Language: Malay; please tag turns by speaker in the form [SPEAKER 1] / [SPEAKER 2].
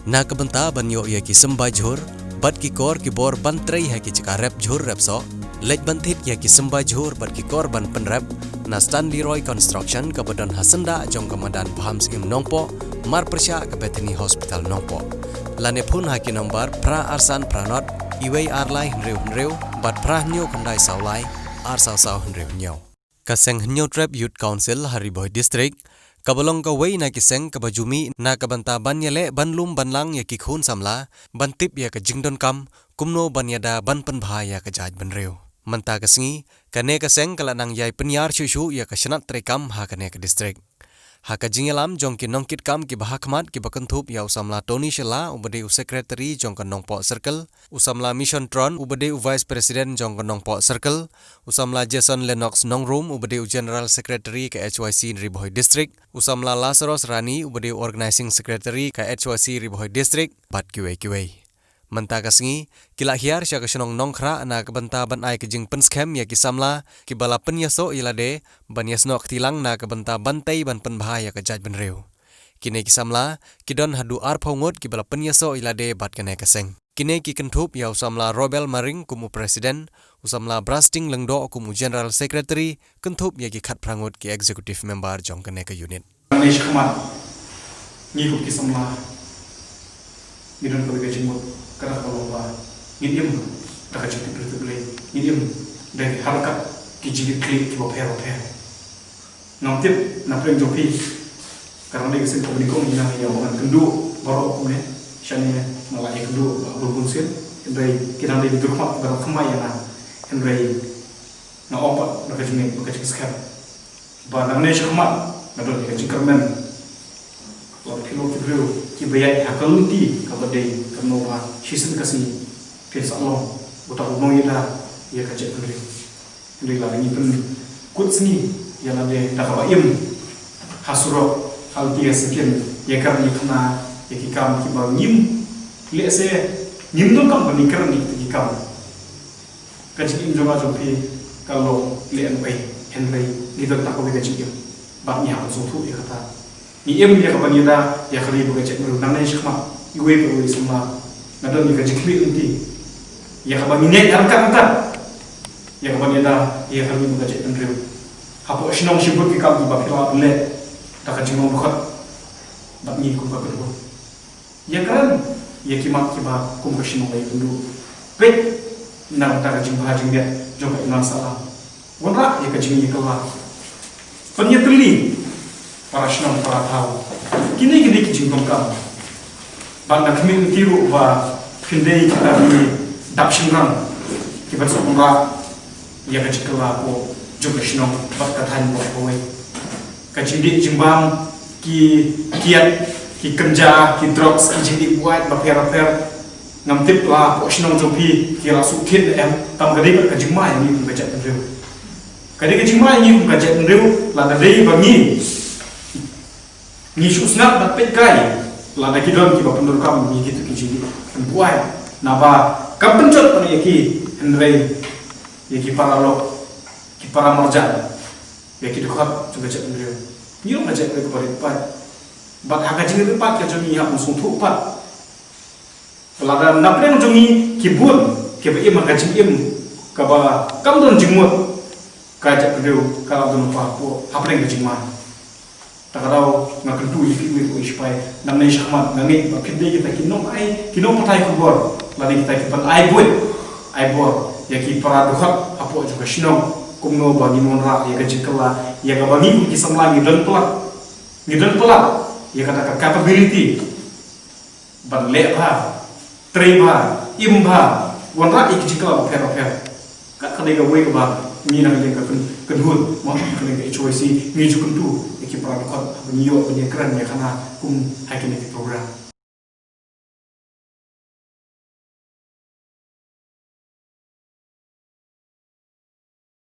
[SPEAKER 1] Na kebenta banyo ia ki sembah jhur, bat ki kor ki bor ban trei hai ki cika rap jhur rap so, lej bantit ia ki sembah jhur bat ki kor ban penrap, na Stanley Roy Construction ke badan hasenda jong kemadan Phams im Nongpo, mar persya ke Bethany Hospital Nongpo. Lane pun hai ki nombar pra arsan pranot, iwei arlai henreu, bat pra nyo kandai saulai, ar sau henreu nyo. Kaseng nyo trap Youth Council Hariboy District, kabalong ka way na kiseng kabajumi na kabanta banyale banlum banlang ya kikhun samla bantip ya ka jingdon kam kumno banyada ban penbha ya ka jaj banreu manta kasengi kane kaseng kalanang yai penyar shushu ya ka shanat trekam ha kane ka district ha ka jingelam jong ki nongkit kam ki bahakmat ki bakantup ya usamla Tony Shela ubade u secretary jong ka nongpo circle usamla Mission Tron ubade u vice president jong ka nongpo circle usamla Jason Lennox Nongrum ubade u general secretary ka HYC Riboy district usamla Lazarus Rani ubade u organizing secretary ka HYC Riboy district bat kiwe manta kasengi kila hiar sya ka shnong nongkhra na ka banta ban ai ka jing penskem ya ki samla ki bala penyaso ilade ban yasno khtilang na ka banta bantai ban penbha ya ka jaj banreu kine ki samla kidon hadu ar phongot ki bala penyaso ilade bat kane kaseng kine ki kentup ya usamla Robel Maring kumu president usamla Brasting Lengdo kumu general secretary kentup ya ki khat prangot ki executive member jong kane ka unit
[SPEAKER 2] Nish khamat ni ku ki samla midon ko be jimot kara ko ba ngidim ta ka chiti preble ngidim de harakat ki jigi klik ki opera namtip na prem jopi karena dia sen komuniko ina ya orang kendu baru ne shane mala ya kendu berbun sen endai kita ndai durkmat baru kemai na endai na opa na ka jimi ka skap ba na ne shkmat na do ka jikarmen lo kilo kibru ki bayai hakalunti ka badai kanova shisin kasi pesa lo utak no ida ya ka jet ndri ndri la ni pen kutsni ya la de ta ba im hasuro altia sekian ya kar ni khna ya ki kam ki ba nim le se nim dong kam ni kar ni ki kam ka ji im joga jopi kalau le an pai henry ni do ta ko be ji ba ni ha so thu ya kata ni em ya ka ba ni da ya khali bu ka jet ru nang ne shkma iwe ko wi sama na do ni ka ji kli unti ya ka ba ni ne ar ka ta ya ka ba ni da ya khali bu ka jet ru hapo shinong shibut ki kam di ba phila le ta ka jingong bukhat ba ni ku ka kedua ya kan ya kimak ki ba kum ka shinong lai kundu pe na ta ka jing ba jing dia jo ka iman sala wonra ya ka jing ni ka wa panya teli para shinong para tau kini ki jingong kam ba na kmi tiru ba phindei kita ni dap shingrang ki ba so wonra ya ka jikala ko jo ka shinong ba ka than bo ko kacindi jimbang ki kiat ki kerja ki drugs ki jindi buat baper ngamtip la ko shnong jopi ki rasu khin em tam gadi ka jingma ni ku gajat ndeu kadi ka jingma ni ku gajat ndeu la da dei bangi ni susnat bat pet kai la da ki don ki ba pendur kam ni gitu ki jindi buat na ba ka pencot pan yaki hendrei yaki paralog ki para marjan ya kita khat juga cek beliau ni orang cek beliau kepada empat bak hak jing empat ke jami hak musuh tu empat pelada napre jami kibun ke be im hak jing im ka ba kam don jingmut ka cek beliau kalau don pa ko hapre ke jingman tak tahu nak kentu iki ko ispai namne shahmat ngangi ba phinde kita kinong matai kubor lani kita kipan ai boi ya ki para duhat apo juga shinong kumno bagi monra ya kecikla ya ka bagi ki samla ngidon pelat ya kata capability ban le ba tre ba im ba wanra ik jikla ba per ka khade ga we ba mi na le ka kedul mo khade ga choice mi jukun tu ki pra ko ni yo ni kran ya kana kum hakine program